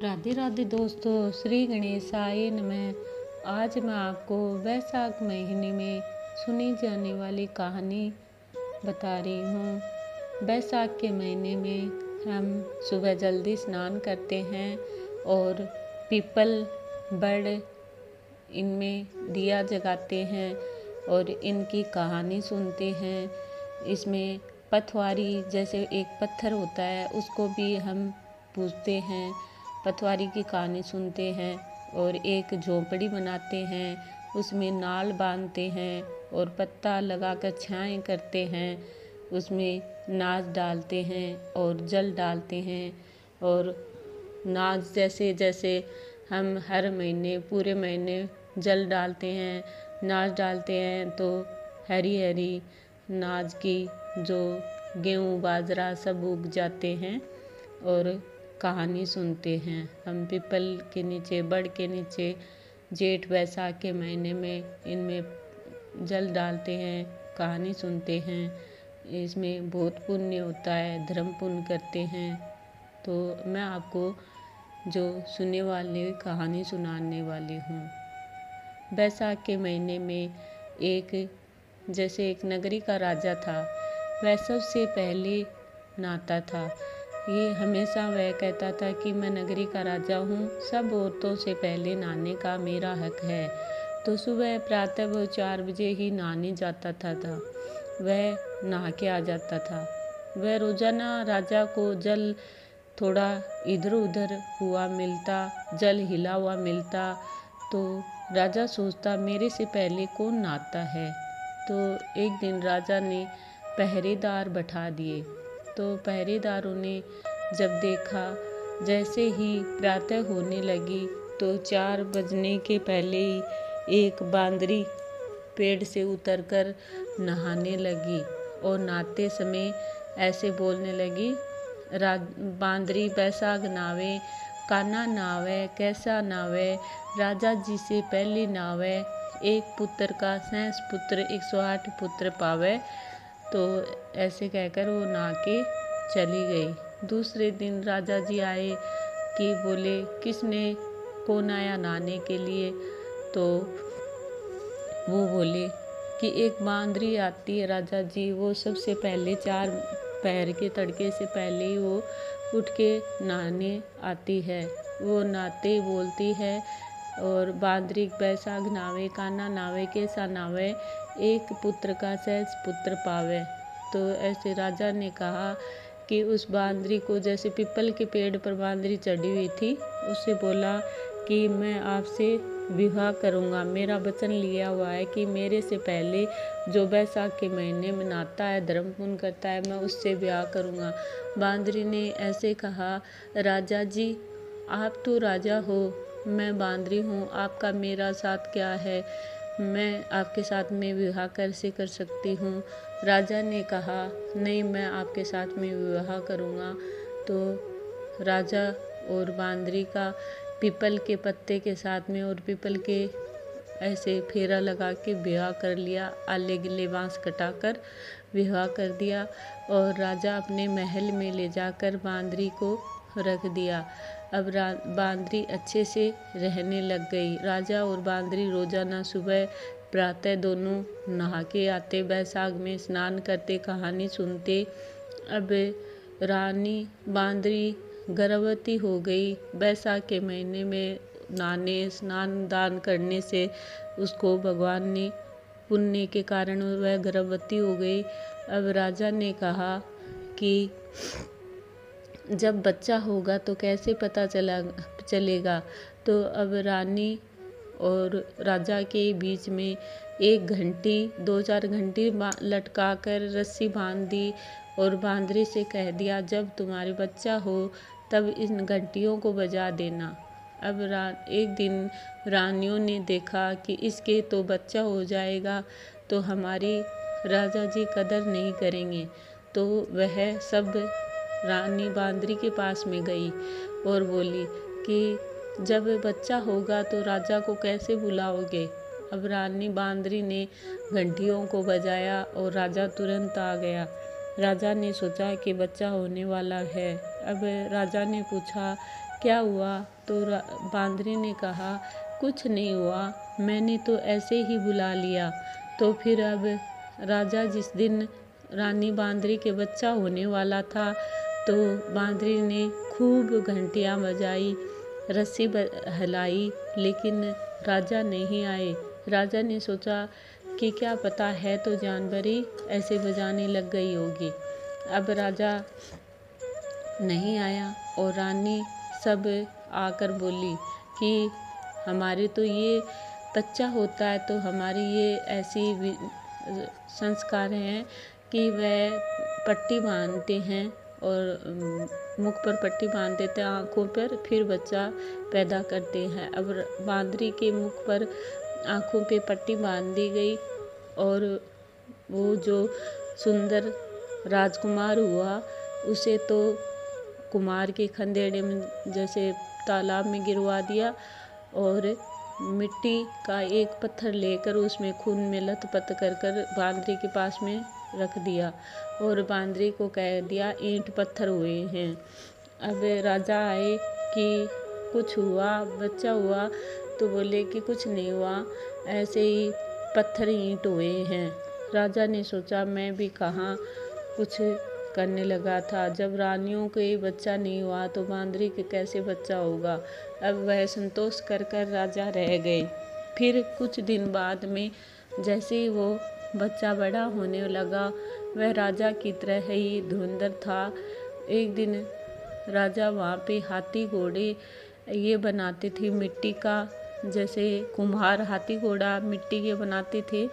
राधे राधे दोस्तों, श्री गणेशाय नमः। आज मैं आपको वैशाख महीने में सुनी जाने वाली कहानी बता रही हूँ। वैशाख के महीने में हम सुबह जल्दी स्नान करते हैं और पीपल बड़ इनमें दिया जगाते हैं और इनकी कहानी सुनते हैं। इसमें पथवारी जैसे एक पत्थर होता है, उसको भी हम पूजते हैं, पथवारी की कहानी सुनते हैं और एक झोपड़ी बनाते हैं, उसमें नाल बांधते हैं और पत्ता लगाकर छाएं करते हैं, उसमें नाच डालते हैं और जल डालते हैं। और नाच जैसे जैसे हम हर महीने पूरे महीने जल डालते हैं, नाच डालते हैं, तो हरी हरी नाच की जो गेहूँ बाजरा सब उग जाते हैं और कहानी सुनते हैं। हम पीपल के नीचे बड़ के नीचे जेठ वैशाख के महीने में इनमें जल डालते हैं, कहानी सुनते हैं। इसमें बहुत पुण्य होता है, धर्म पुण्य करते हैं। तो मैं आपको जो सुनने वाली कहानी सुनाने वाली हूँ। वैशाख के महीने में एक नगरी का राजा था। वह सबसे पहले नहाता था। ये हमेशा वह कहता था कि मैं नगरी का राजा हूँ, सब औरतों से पहले नहाने का मेरा हक है। तो सुबह प्रातः वो 4 बजे ही नहाने जाता था। वह नहा के आ जाता था। वह रोजाना राजा को जल थोड़ा इधर उधर हुआ मिलता, जल हिला हुआ मिलता। तो राजा सोचता मेरे से पहले कौन नहाता है। तो एक दिन राजा ने पहरेदार बैठा दिए। तो पहरेदारों ने जब देखा, जैसे ही प्रातः होने लगी तो 4 बजने के पहले ही एक बांदरी पेड़ से उतरकर नहाने लगी और नहाते समय ऐसे बोलने लगी, बांदरी बैसाख नावे, कान्हा नावे, कैसा नावे, राजा जी से पहले नावे, एक पुत्र का सहस पुत्र 108 पुत्र पावे। तो ऐसे कहकर वो नहा के चली गई। दूसरे दिन राजा जी आए कि बोले कौन आया नहाने के लिए। तो वो बोले कि एक बांदरी आती है राजा जी, वो सबसे पहले 4 पहर के तड़के से पहले ही वो उठ के नहाने आती है। वो नहाते बोलती है और बांदरी बैसाख नावे, कान्हा नावे, कैसा नावे, एक पुत्र का सहज पुत्र पावे। तो ऐसे राजा ने कहा कि उस बांदरी को, जैसे पीपल के पेड़ पर बांदरी चढ़ी हुई थी, उससे बोला कि मैं आपसे विवाह करूँगा, मेरा वचन लिया हुआ है कि मेरे से पहले जो बैसाख के महीने में नहाता है, धर्म पुण्य करता है, मैं उससे विवाह करूँगा। बांदरी ने ऐसे कहा, राजा जी आप तो राजा हो, मैं बांदरी हूँ, आपका मेरा साथ क्या है, मैं आपके साथ में विवाह कैसे कर सकती हूँ। राजा ने कहा नहीं, मैं आपके साथ में विवाह करूँगा। तो राजा और बांदरी का पीपल के पत्ते के साथ में और पीपल के ऐसे फेरा लगा के विवाह कर लिया। आले गिले बांस कटाकर विवाह कर दिया और राजा अपने महल में ले जाकर बांदरी को रख दिया। अब बांदरी अच्छे से रहने लग गई। राजा और बांदरी रोजाना सुबह प्रातः दोनों नहा के आते, बैसाख में स्नान करते, कहानी सुनते। अब रानी बांदरी गर्भवती हो गई। बैसाख के महीने में नहाने स्नान दान करने से उसको भगवान ने पुण्य के कारण वह गर्भवती हो गई। अब राजा ने कहा कि जब बच्चा होगा तो कैसे पता चलेगा। तो अब रानी और राजा के बीच में एक घंटी 2-4 घंटी लटका कर रस्सी बांध दी और बांदरी से कह दिया, जब तुम्हारे बच्चा हो तब इन घंटियों को बजा देना। अब एक दिन रानियों ने देखा कि इसके तो बच्चा हो जाएगा तो हमारी राजा जी कदर नहीं करेंगे। तो वह सब रानी बांदरी के पास में गई और बोली कि जब बच्चा होगा तो राजा को कैसे बुलाओगे। अब रानी बांदरी ने घंटियों को बजाया और राजा तुरंत आ गया। राजा ने सोचा कि बच्चा होने वाला है। अब राजा ने पूछा क्या हुआ? तो बांदरी ने कहा, कुछ नहीं हुआ, मैंने तो ऐसे ही बुला लिया। तो फिर अब राजा जिस दिन रानी बांदरी के बच्चा होने वाला था, तो बांदरी ने खूब घंटियाँ बजाई, रस्सी हिलाई, लेकिन राजा नहीं आए। राजा ने सोचा कि क्या पता है तो जानवर ही ऐसे बजाने लग गई होगी। अब राजा नहीं आया और रानी सब आकर बोली कि हमारे तो ये बच्चा होता है तो हमारी ये ऐसी संस्कार हैं कि वह पट्टी बांधते हैं और मुख पर पट्टी बांध देते हैं, आँखों पर, फिर बच्चा पैदा करते हैं। अब बांदरी के मुख पर आँखों पे पट्टी बांध दी गई और वो जो सुंदर राजकुमार हुआ उसे तो कुम्हार के खंदेड़े में जैसे तालाब में गिरवा दिया और मिट्टी का एक पत्थर लेकर उसमें खून में लथपथ कर कर बांदरी के पास में रख दिया और बांदरी को कह दिया, ईंट पत्थर हुए हैं। अब राजा आए कि कुछ हुआ, बच्चा हुआ? तो बोले कि कुछ नहीं हुआ, ऐसे ही पत्थर ईंट हुए हैं। राजा ने सोचा मैं भी कहाँ कुछ करने लगा था, जब रानियों के बच्चा नहीं हुआ तो बांदरी के कैसे बच्चा होगा। अब वह संतोष कर कर राजा रह गए। फिर कुछ दिन बाद में जैसे ही वो बच्चा बड़ा होने लगा, वह राजा की तरह ही धुरंधर था। एक दिन राजा वहाँ पे हाथी घोड़े ये बनाते थे मिट्टी का, जैसे कुम्हार हाथी घोड़ा मिट्टी के बनाते थे।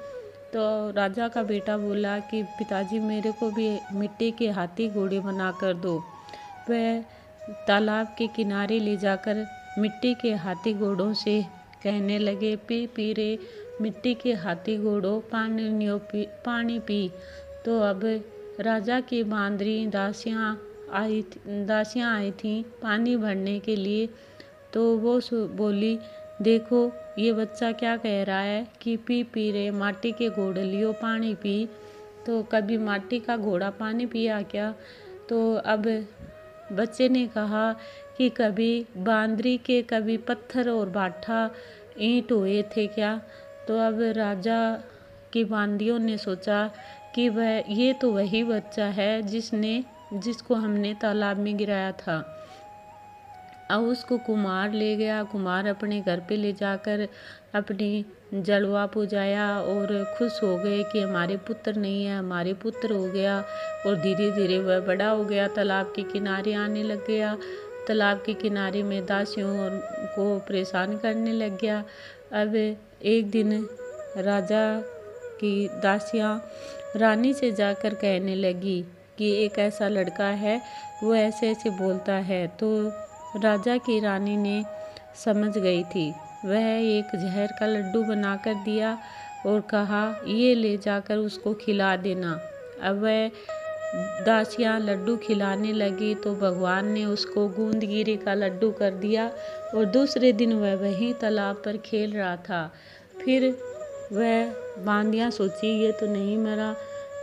तो राजा का बेटा बोला कि पिताजी मेरे को भी मिट्टी के हाथी घोड़े बना कर दो। वह तालाब के किनारे ले जाकर मिट्टी के हाथी घोड़ों से कहने लगे, पी पी रे मिट्टी के हाथी घोड़ों, पानी पी। तो अब राजा की बांदरी दासियाँ आई थीं पानी भरने के लिए। तो वो बोली, देखो ये बच्चा क्या कह रहा है कि पी पी रे माटी के घोड़े लियो पानी पी। तो कभी माटी का घोड़ा पानी पिया क्या? तो अब बच्चे ने कहा कि कभी बांदरी के कभी पत्थर और बाठा ईंट हुए थे क्या? तो अब राजा की बांदियों ने सोचा कि ये तो वही बच्चा है जिसको हमने तालाब में गिराया था। अब उसको कुम्हार ले गया। कुम्हार अपने घर पे ले जाकर अपनी जड़वा पुजाया और खुश हो गए कि हमारे पुत्र नहीं है, हमारे पुत्र हो गया। और धीरे धीरे वह बड़ा हो गया, तालाब के किनारे आने लग गया। तालाब के किनारे में दासियों को परेशान करने लग गया। अब एक दिन राजा की दासियाँ रानी से जाकर कहने लगी कि एक ऐसा लड़का है, वो ऐसे ऐसे बोलता है। तो राजा की रानी ने समझ गई थी। वह एक जहर का लड्डू बनाकर दिया और कहा, ये ले जाकर उसको खिला देना। अब वह दासियाँ लड्डू खिलाने लगी तो भगवान ने उसको गूंदगिरी का लड्डू कर दिया और दूसरे दिन वह वहीं तालाब पर खेल रहा था। फिर वह बांदियाँ सोची ये तो नहीं मरा।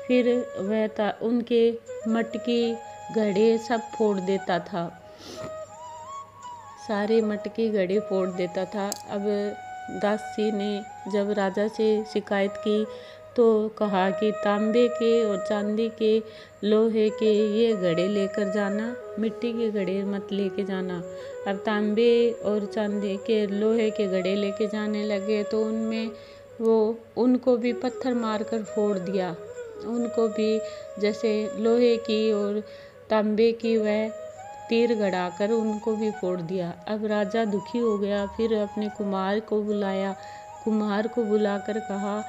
फिर वह उनके मटके घड़े सब फोड़ देता था, सारे मटके घड़े फोड़ देता था। अब दासी ने जब राजा से शिकायत की तो कहा कि तांबे के और चांदी के, लोहे के ये घड़े लेकर जाना, मिट्टी के घड़े मत लेके जाना। अब तांबे और चांदी के, लोहे के घड़े लेके जाने लगे तो उनमें उनको भी पत्थर मारकर फोड़ दिया। उनको भी जैसे लोहे की और तांबे की वह तीर गड़ाकर उनको भी फोड़ दिया। अब राजा दुखी हो गया। फिर अपने कुम्हार को बुलाया। कुम्हार को बुलाकर कहा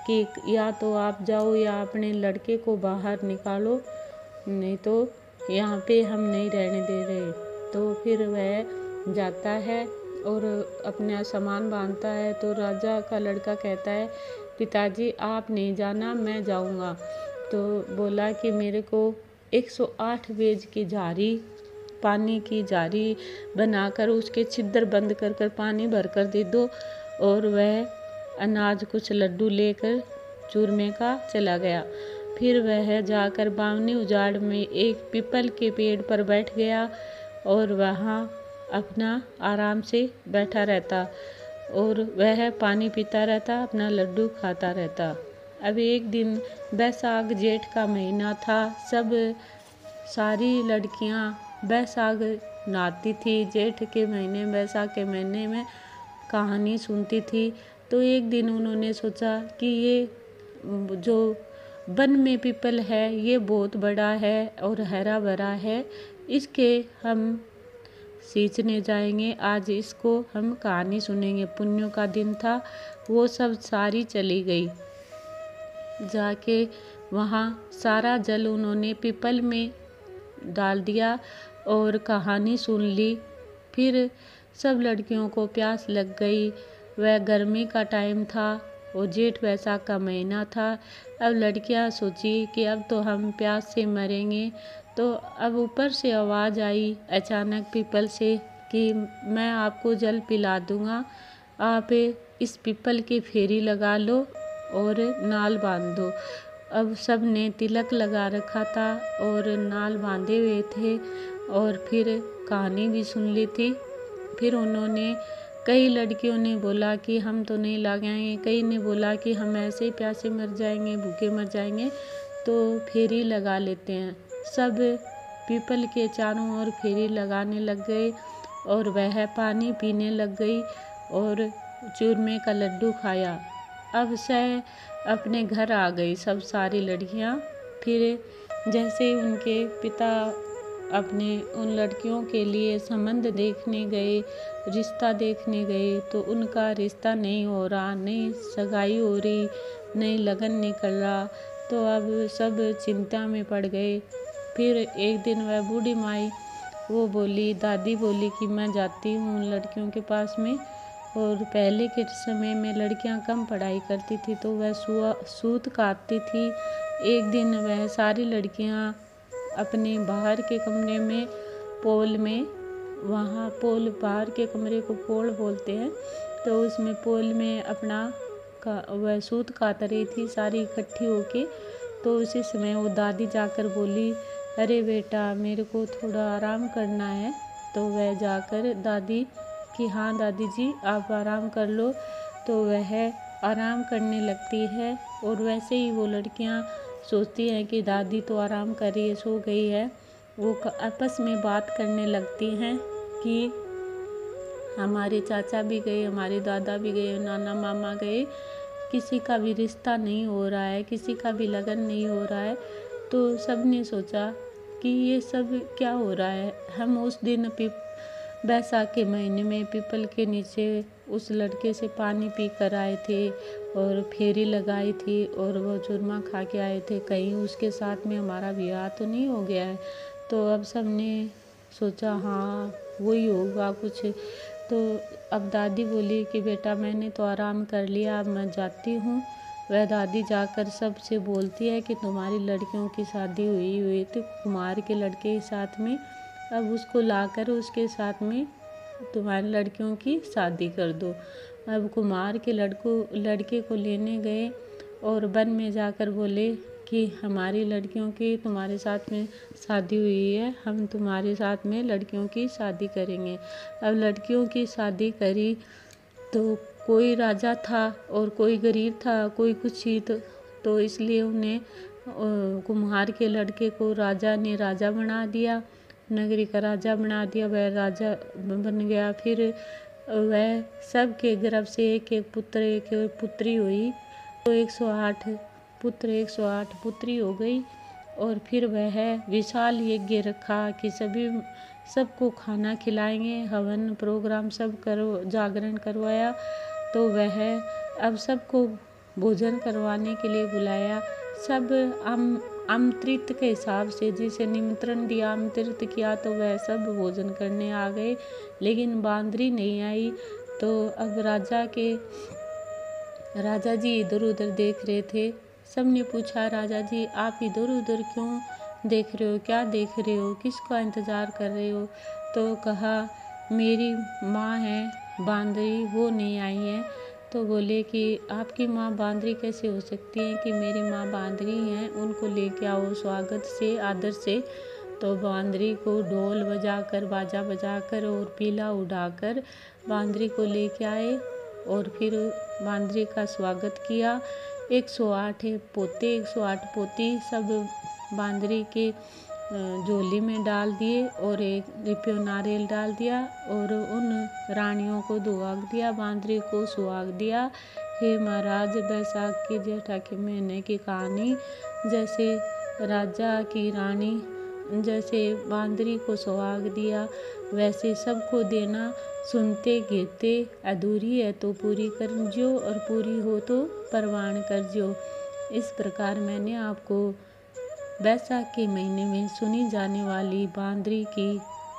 कि या तो आप जाओ या अपने लड़के को बाहर निकालो, नहीं तो यहाँ पे हम नहीं रहने दे रहे। तो फिर वह जाता है और अपना सामान बांधता है। तो राजा का लड़का कहता है, पिताजी आप नहीं जाना, मैं जाऊँगा। तो बोला कि मेरे को 108 पेज की जारी, पानी की जारी बनाकर उसके छिद्र बंद कर कर पानी भर कर दे दो। और वह अनाज कुछ लड्डू लेकर चूरमे का चला गया। फिर वह जाकर बावनी उजाड़ में एक पीपल के पेड़ पर बैठ गया और वहाँ अपना आराम से बैठा रहता और वह पानी पीता रहता, अपना लड्डू खाता रहता। अब एक दिन बैसाख जेठ का महीना था। सारी लड़कियां बैसाख नहाती थी। जेठ के महीने बैसाख के महीने में कहानी सुनती थी। तो एक दिन उन्होंने सोचा कि ये जो वन में पीपल है ये बहुत बड़ा है और हरा भरा है, इसके हम सींचने जाएंगे, आज इसको हम कहानी सुनेंगे। पुन्यों का दिन था। वो सब सारी चली गई। जाके वहाँ सारा जल उन्होंने पीपल में डाल दिया और कहानी सुन ली। फिर सब लड़कियों को प्यास लग गई। वह गर्मी का टाइम था और जेठ वैसाख का महीना था। अब लड़कियां सोची कि अब तो हम प्यास से मरेंगे। तो अब ऊपर से आवाज़ आई अचानक पीपल से कि मैं आपको जल पिला दूंगा, आप इस पीपल की फेरी लगा लो और नाल बांध दो। अब सब ने तिलक लगा रखा था और नाल बांधे हुए थे और फिर कहानी भी सुन ली थी। फिर उन्होंने कई लड़कियों ने बोला कि हम तो नहीं लगाएंगे, कई ने बोला कि हम ऐसे ही प्यासे मर जाएंगे, भूखे मर जाएंगे, तो फेरी लगा लेते हैं। सब पीपल के चारों ओर फेरी लगाने लग गए और वह पानी पीने लग गई और चूरमे का लड्डू खाया। अब सह अपने घर आ गई सब सारी लड़कियां। फिर जैसे उनके पिता अपने उन लड़कियों के लिए संबंध देखने गए, रिश्ता देखने गए, तो उनका रिश्ता नहीं हो रहा, नहीं सगाई हो रही, नहीं लगन निकल रहा। तो अब सब चिंता में पड़ गए। फिर एक दिन वह बूढ़ी माई दादी बोली कि मैं जाती हूँ उन लड़कियों के पास में। और पहले के समय में लड़कियां कम पढ़ाई करती थी तो वह सूत काटती थी। एक दिन वह सारी लड़कियां अपने बाहर के कमरे में पोल में, वहाँ पोल बाहर के कमरे को पोल बोलते हैं, तो उसमें पोल में अपना वह सूत काट रही थी सारी इकट्ठी होके। तो उसी समय वो दादी जाकर बोली, अरे बेटा मेरे को थोड़ा आराम करना है। तो वह जाकर दादी कि हाँ दादी जी आप आराम कर लो। तो वह आराम करने लगती है और वैसे ही वो लड़कियां सोचती हैं कि दादी तो आराम कर रही है, सो गई है। वो आपस में बात करने लगती हैं कि हमारे चाचा भी गए, हमारे दादा भी गए, नाना मामा गए, किसी का भी रिश्ता नहीं हो रहा है, किसी का भी लगन नहीं हो रहा है। तो सब ने सोचा कि ये सब क्या हो रहा है। हम उस दिन बैसाख के महीने में पीपल के नीचे उस लड़के से पानी पी कर आए थे और फेरी लगाई थी और वो चूरमा खा के आए थे, कहीं उसके साथ में हमारा ब्याह तो नहीं हो गया है। तो अब सब ने सोचा हाँ वही होगा कुछ। तो अब दादी बोली कि बेटा मैंने तो आराम कर लिया, अब मैं जाती हूँ। वह दादी जाकर सबसे बोलती है कि तुम्हारी लड़कियों की शादी हुई थी कुमार के लड़के के साथ में, अब उसको लाकर उसके साथ में तुम्हारी लड़कियों की शादी कर दो। अब कुमार के लड़के को लेने गए और वन में जाकर बोले कि हमारी लड़कियों की तुम्हारे साथ में शादी हुई है, हम तुम्हारे साथ में लड़कियों की शादी करेंगे। अब लड़कियों की शादी करी तो कोई राजा था और कोई गरीब था, कोई कुछ ही तो इसलिए उन्हें कुम्हार के लड़के को राजा ने राजा बना दिया, नगरी का राजा बना दिया। वह राजा बन गया। फिर वह सब के गर्भ से एक एक पुत्र एक एक पुत्री हुई, तो 108 पुत्र 108 पुत्री हो गई। और फिर वह विशाल यज्ञ रखा कि सबको खाना खिलाएंगे, हवन प्रोग्राम सब जागरण करवाया। तो वह अब सबको भोजन करवाने के लिए बुलाया। सब आमंत्रित के हिसाब से जिसे निमंत्रण दिया, आमंत्रित किया, तो वह सब भोजन करने आ गए, लेकिन बांदरी नहीं आई। तो अब राजा जी इधर उधर देख रहे थे। सबने पूछा राजा जी आप इधर उधर क्यों देख रहे हो, क्या देख रहे हो, किसका इंतज़ार कर रहे हो। तो कहा मेरी माँ है बांदरी, वो नहीं आई है। तो बोले कि आपकी माँ बांदरी कैसे हो सकती है, कि मेरी माँ बांदरी हैं, उनको लेके आओ स्वागत से आदर से। तो बांदरी को ढोल बजाकर बाजा बजाकर और पीला उड़ाकर बांदरी को लेके आए और फिर बांदरी का स्वागत किया। 108 पोते 108 पोती सब बांदरी के झोली में डाल दिए और एक रिपियो नारियल डाल दिया और उन रानियों को दुआग दिया, बांदरी को सुहाग दिया। हे महाराज, बैसाख की जेठा के महीने की कहानी, जैसे राजा की रानी जैसे बांदरी को सुहाग दिया वैसे सबको देना। सुनते गिरते अधूरी है तो पूरी कर जो और पूरी हो तो परवान कर जो। इस प्रकार मैंने आपको बैसाख के महीने में सुनी जाने वाली बांदरी की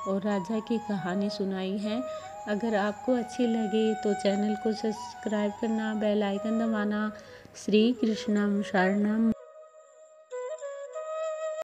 और राजा की कहानी सुनाई है। अगर आपको अच्छी लगे तो चैनल को सब्सक्राइब करना, बेल आइकन दबाना। श्री कृष्णम शरणम।